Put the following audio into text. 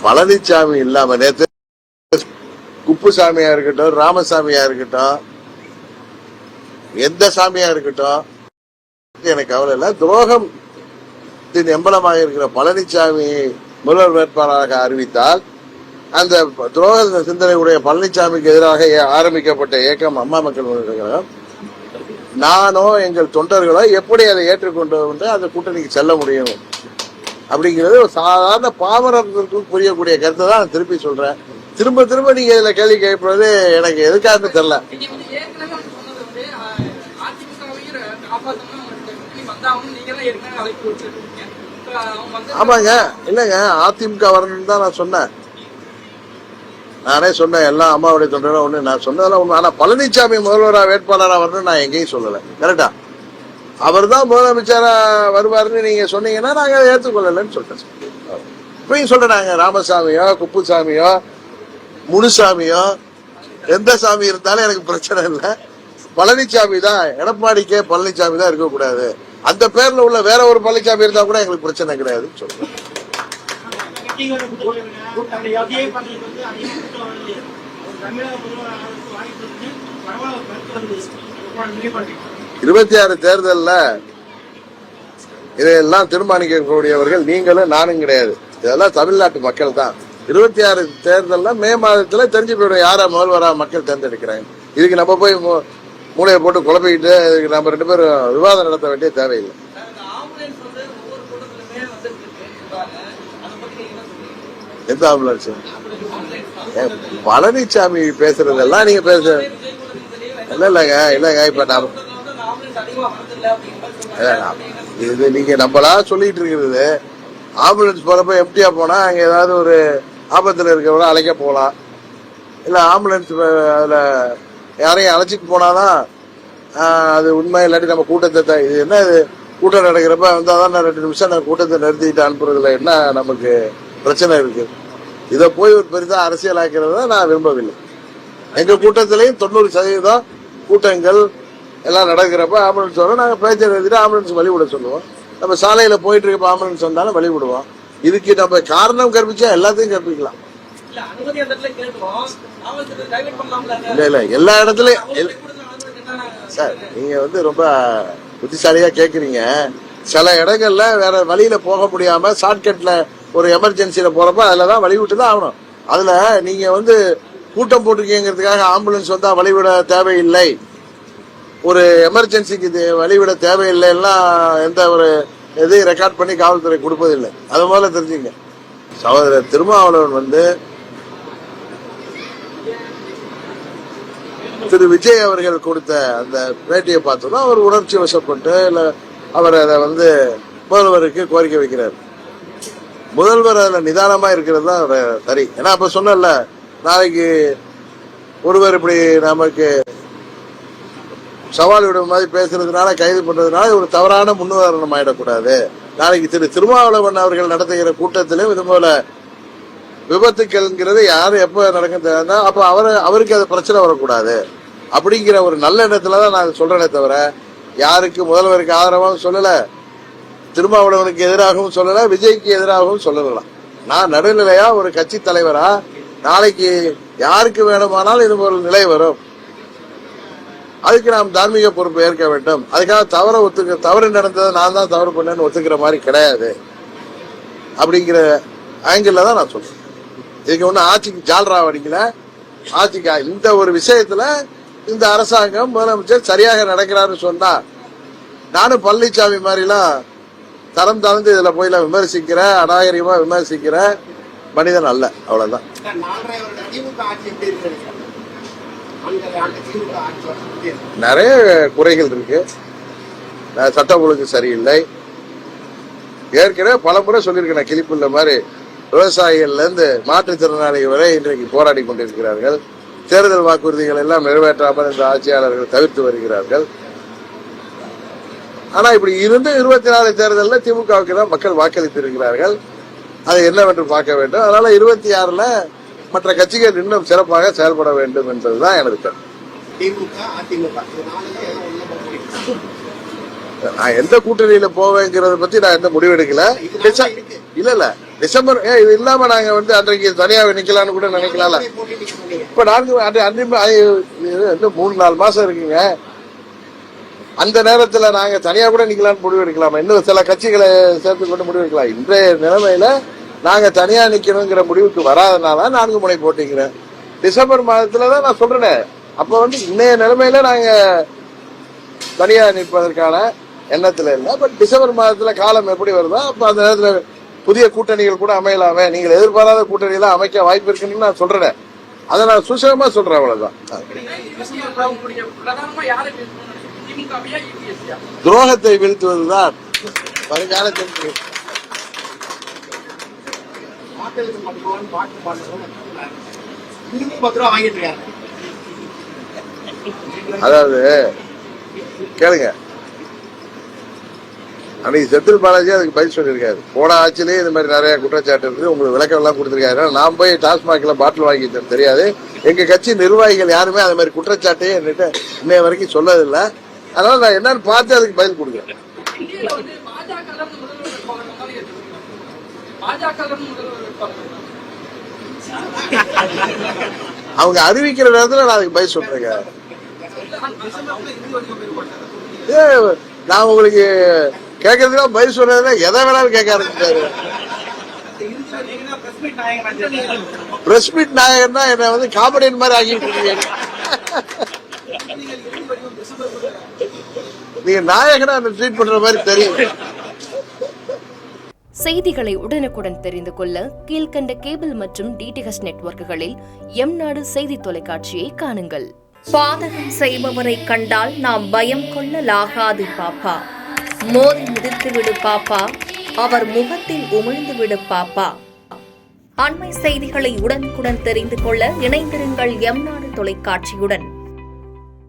பழனிசாமி இல்லாம நேற்று குப்புசாமியா இருக்கட்டும், ராமசாமியா இருக்கட்டும், எந்த சாமியா இருக்கட்டும், எனக்கு கவலை இல்லை. துரோகத்தின் எம்பலமாக இருக்கிற பழனிசாமி முதல்வர் வேட்பாளராக அறிவித்தால் அந்த துரோக சிந்தனை உடைய பழனிசாமிக்கு எதிராக ஆரம்பிக்கப்பட்ட இயக்கம் அம்மா மக்கள் முன்னேற்ற கழகம், நானோ எங்கள் தொண்டர்களோ எப்படி அதை ஏற்றுக்கொண்டு வந்து அந்த கூட்டணிக்கு செல்ல முடியும் அப்படிங்கிறது ஒரு சாதாரண பாமரர்களுக்கு புரியக்கூடிய கருத்தை தான் நான் திருப்பி சொல்றேன். திரும்ப திரும்ப நீங்க இதுல கேள்வி கேட்பது எனக்கு எதுக்காக தெரியல. ஆமாங்க, இல்லங்க, அதிமுக வரணும்னு தான் நான் சொன்னேன். நானே சொன்னேன் எல்லாம் அம்மாவுடைய தொண்டர்களும் ஒண்ணு, நான் சொன்னதெல்லாம் ஒண்ணு. ஆனா பழனிசாமி முதல்வரா வேட்பாளரா வரணும் நான் எங்கேயும் சொல்லல. கரெக்டா? அவர் தான் முதலமைச்சரா வருவாருன்னு நீங்க சொன்னீங்கன்னா நாங்க ஏற்றுக்கொள்ளலன்னு சொல்றேன். இப்பயும் சொல்றாங்க ராமசாமியோ, குப்புசாமியோ, முனுசாமியோ, எந்த சாமி இருந்தாலும் எனக்கு பிரச்சனை இல்லை. பழனிசாமி தான், எடப்பாடிக்கே பழனிசாமி தான் இருக்கக்கூடாது. அந்த பேர்ல உள்ள வேற ஒரு பழனிசாமி இருந்தா கூட எங்களுக்கு பிரச்சனை கிடையாதுன்னு சொல்றேன். 26 தேர்தல்ல இதையெல்லாம் தீர்மானிக்கக்கூடியவர்கள் நீங்களும் நானும் கிடையாது. இதெல்லாம் தமிழ்நாட்டு மக்கள் தான். 26 தேர்தல்ல மே மாதத்துல தெரிஞ்சு போயிடும் யாரா முதல்வரா மக்கள் தேர்ந்தெடுக்கிறாங்க. இதுக்கு நம்ம போய் மூளையை போட்டு குழப்பிக்கிட்டு நம்ம 2 பேரும் விவாதம் நடத்த வேண்டிய தேவையில்லை. எந்த ஆம்புலன்ஸ்? பழனிசாமி பேசுறதெல்லாம் நீங்க பேச இல்லங்க. இப்ப இது நீங்க நம்மளா சொல்லிட்டு இருக்கிறது. ஆம்புலன்ஸ் போறப்ப எம்டியா போனா அங்க ஏதாவது ஒரு ஆபத்துல இருக்கிறவங்க அழைக்க போகலாம். இல்ல ஆம்புலன்ஸ் அதுல யாரையும் அழைச்சிட்டு போனாதான் அது உண்மை. இல்லாட்டி நம்ம கூட்டத்தை இது என்ன இது கூட்டம் நடக்கிறப்ப வந்தாதான் 2 நிமிஷம் நான் கூட்டத்தை நிறுத்திட்டு அனுப்புறதுல என்ன நமக்கு பிரச்சனை இருக்கு? இதை போய் ஒரு பெரிதா அரசியலாக்கிறத நான் விரும்பவில்லை. எங்க கூட்டத்திலையும் 90% கூட்டங்கள் எல்லாம் நடக்கிறப்ப ஆம்புலன்ஸ் வரும். நாங்க பேச்சை நிறுத்திட்டு ஆம்புலன்ஸ் வழிவிட சொல்லுவோம். நம்ம சாலையில போயிட்டு இருக்க ஆம்புலன்ஸ் வந்தாலும் வழிவிடுவோம். இதுக்கு நம்ம காரணம் கற்பிச்சா எல்லாத்தையும் கற்பிக்கலாம். இல்ல எல்லா இடத்துலயும் சார் நீங்க ரொம்ப புத்திசாலியா கேக்குறீங்க. சில இடங்கள்ல வேற வழியில போக முடியாம ஷார்ட்கட்ல ஒரு எமர்ஜென்சியில போறப்ப அதுலதான் வழி விட்டுதான் ஆகணும். அதுல நீங்க கூட்டம் போட்டிருக்கீங்கிறதுக்காக ஆம்புலன்ஸ் வந்தா வழிவிட தேவையில்லை, ஒரு எமர்ஜென்சிக்கு வழிவிட தேவையில்லைன்னா எந்த ஒரு எதையும் ரெக்கார்ட் பண்ணி காவல்துறை கொடுப்பதில்லை. அது முதல்ல தெரிஞ்சுங்க. சகோதரர் திருமாவளவன் திரு விஜய் அவர்கள் கொடுத்த அந்த பேட்டியை பார்த்தோம்னா அவர் உணர்ச்சி வசப்பட்டு இல்ல அவர் அதை முதல்வருக்கு கோரிக்கை வைக்கிறார். முதல்வர் அதுல நிதானமா இருக்கிறது தான் சரி. ஏன்னா அப்ப சொன்னல, நாளைக்கு ஒருவர் இப்படி நமக்கு சவால் விடும் மாதிரி பேசுறதுனால கைது பண்றதுனால ஒரு தவறான முன்னுதாரணம் ஆயிடக்கூடாது. நாளைக்கு திரு திருமாவளவன் அவர்கள் நடத்துகிற கூட்டத்திலும் இது போல விபத்துக்கள்ங்கிறது யாரு எப்ப நடக்கும் அப்ப அவருக்கு அது பிரச்சனை வரக்கூடாது அப்படிங்கிற ஒரு நல்ல எண்ணத்துலதான் நான் சொல்றேனே தவிர யாருக்கு முதல்வருக்கு ஆதரவாகவும் சொல்லல, திருமாவளவனுக்கு எதிராகவும் சொல்லல, விஜய்க்கு எதிராகவும் சொல்லலாம். நான் நடுநிலையா ஒரு கட்சி தலைவரா நாளைக்கு யாருக்கு வேணுமானால் இது ஒரு நிலை வரும். அதுக்கு நாம் தார்மீக பொறுப்பு ஏற்க வேண்டும். அதுக்காக தவறு நடந்ததை நான் தான் தவறு பண்ணேன்னு ஒத்துக்கிற மாதிரி கிடையாது அப்படிங்கிற ஆங்கிள் தான் நான் சொல்றேன். இதுக்கு ஒண்ணு ஆட்சிக்கு ஜால்ரா அடிக்கல. ஆட்சிக்கு இந்த ஒரு விஷயத்துல இந்த அரசாங்கம் முதலமைச்சர் சரியாக நடக்கிறாருன்னு சொன்னா நானும் பழனிசாமி மாதிரிலாம் தரம் தாழ்ந்து இதுல போய் விமர்சிக்கிற அநாகரிகமா விமர்சிக்கிற மனிதன் அல்ல. அவ்வளவுதான். நிறைய குறைகள் இருக்கு. சட்ட ஒழுங்கு சரியில்லை. ஏற்கனவே பல முறை சொல்லியிருக்கேன். கிளிப்புள்ள மாதிரி விவசாயிகள்ல இருந்து மாற்றுத்திறனாளிகள் வரை இன்றைக்கு போராடி கொண்டிருக்கிறார்கள். தேர்தல் வாக்குறுதிகள் எல்லாம் நிறைவேற்றாமல் இந்த ஆட்சியாளர்கள் தவிர்த்து வருகிறார்கள். ஆனா இப்படி இருந்து 24 தேர்தலில் திமுகவுக்கு தான் மக்கள் வாக்களித்திருக்கிறார்கள். அது என்னவென்று பார்க்க வேண்டும். அதனால 26ல மற்ற கட்சிகள் இன்னும் சிறப்பாக செயல்பட வேண்டும் என்பதுதான் எனது கருத்து. நான் எந்த கூட்டணியில போவேங்கிறத பத்தி நான் எந்த முடிவெடுக்கல. இல்ல டிசம்பர் இது இல்லாம நாங்க வந்து அன்றைக்கு தனியாக நிக்கலாம்னு கூட நினைக்கலாம்ல. இப்ப நான்கு இன்னும் 3-4 மாசம் இருக்குங்க. அந்த நேரத்துல நாங்க தனியா கூட நிக்கலாம்னு முடிவு எடுக்கலாமா? இன்னும் சில கட்சிகளை சேர்த்து கொண்டு முடிவு எடுக்கலாம். இன்றைய நிலைமையில நாங்க தனியா நிக்கணுங்கிற முடிவுக்கு வராதனால 4 முனை போட்டிங்கிறேன். டிசம்பர் மாதத்துலதான் நான் சொல்றேன். அப்ப வந்து இன்னைய நிலைமையில நாங்க தனியா நிற்பதற்கான எண்ணத்துல இல்லை. பட் டிசம்பர் மாதத்துல காலம் எப்படி வருதோ அப்ப அந்த நேரத்துல புதிய கூட்டணிகள் கூட அமையலாமே. நீங்கள் எதிர்பாராத கூட்டணியெல்லாம் அமைக்க வாய்ப்பு இருக்குன்னு நான் சொல்றேன். அதை நான் சுசகமா சொல்றேன். அவ்வளவுதான். துரோகத்தை வீழ்த்துவதுதான் வருங்காலத்தில். அதாவது கேளுங்க, அன்னைக்கு செந்தில் பாலாஜி அதுக்கு பதில் சொல்லியிருக்காரு. போன ஆட்சியிலேயே இந்த மாதிரி நிறைய குற்றச்சாட்டு இருக்கு, உங்களுக்கு விளக்கம் எல்லாம் கொடுத்திருக்காரு. நான் போய் டாஸ்மாக்ல பாட்டில் வாங்கிட்டேன்னு தெரியாது. எங்க கட்சி நிர்வாகிகள் யாருமே அது மாதிரி குற்றச்சாட்டையே என்கிட்ட இன்னைய வரைக்கும் சொல்லதில்லை. அதனால நான் என்னன்னு பார்த்து அதுக்கு பதில் கொடுக்குறேன். அவங்க அறிவிக்கிற நேரத்தில் நான் அதுக்கு பதில் சொல்றேங்க. நான் உங்களுக்கு கேட்கறதுக்கு பதில் சொல்றதுல எதை வேணாலும் கேட்க ஆரம்பிச்சாரு. பிரஸ் மீட் நாயகன் தான் என்ன வந்து காமெடியன் மாதிரி ஆகிட்டு இருக்கீங்க. நீங்க நாயகனா ட்ரீட் பண்ற மாதிரி தெரியும். செய்திகளை உடனுக்குடன் தெரிந்து கொள்ள கீழ்கண்ட கேபிள் மற்றும் டிடிஎச் நெட்வொர்க்குகளில் எம்நாடு செய்தி தொலைக்காட்சியை காணுங்கள். பாதகம் செய்பவரை கண்டால் நாம் பயம் கொள்ளலாகாது பாப்பா. மோதி மிதித்து விடு பாப்பா, அவர் முகத்தில் உமிழ்ந்து விடு பாப்பா. அண்மை செய்திகளை உடனுக்குடன் தெரிந்து கொள்ள இணைந்திருங்கள் எம்நாடு தொலைக்காட்சியுடன்.